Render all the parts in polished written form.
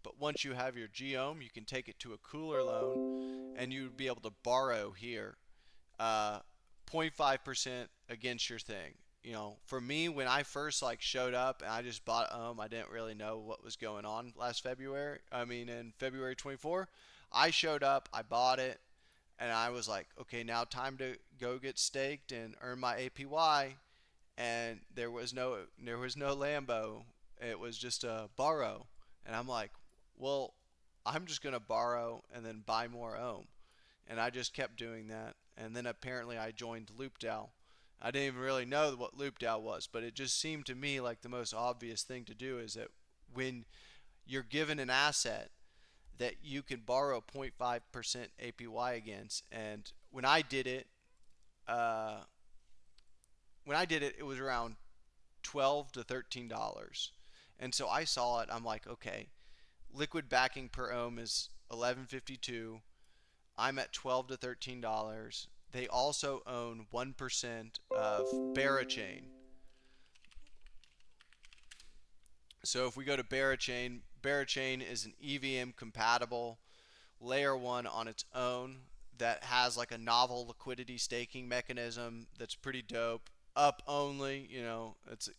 But once you have your GOM, you can take it to a cooler loan, and you'd be able to borrow here 0.5% against your thing. For me, when I first like showed up and I just bought I didn't really know what was going on last February. I mean, in February 24, I showed up, I bought it, and I was like, okay, now time to go get staked and earn my APY. And there was no Lambo. It was just a borrow, and I'm like, well, I'm just gonna borrow and then buy more ohm, and I just kept doing that. And then apparently I joined LOOPDAO. I didn't even really know what LOOPDAO was, but it just seemed to me like the most obvious thing to do is that when you're given an asset that you can borrow 0.5% APY against, and uh, when I did it, it was around $12 to $13, and so I saw it. I'm like, okay, liquid backing per ohm is 11.52. I'm at $12 to $13. They also own 1% of Barachain. So if we go to Barachain, Barachain is an EVM compatible layer one on its own that has like a novel liquidity staking mechanism that's pretty dope. Up only,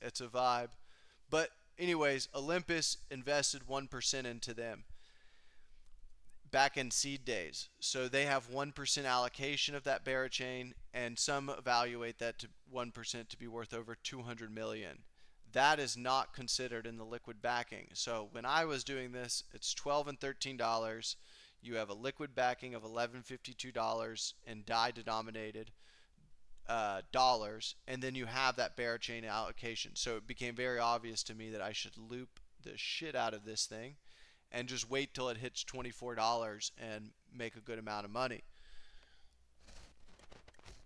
it's a vibe. But anyways, Olympus invested 1% into them back in seed days. So they have 1% allocation of that Barachain, and some evaluate that to 1% to be worth over 200 million. That is not considered in the liquid backing. So when I was doing this, it's 12 and $13. You have a liquid backing of $11.52 in DAI denominated dollars, and then you have that Barachain allocation. So it became very obvious to me that I should loop the shit out of this thing and just wait till it hits $24 and make a good amount of money.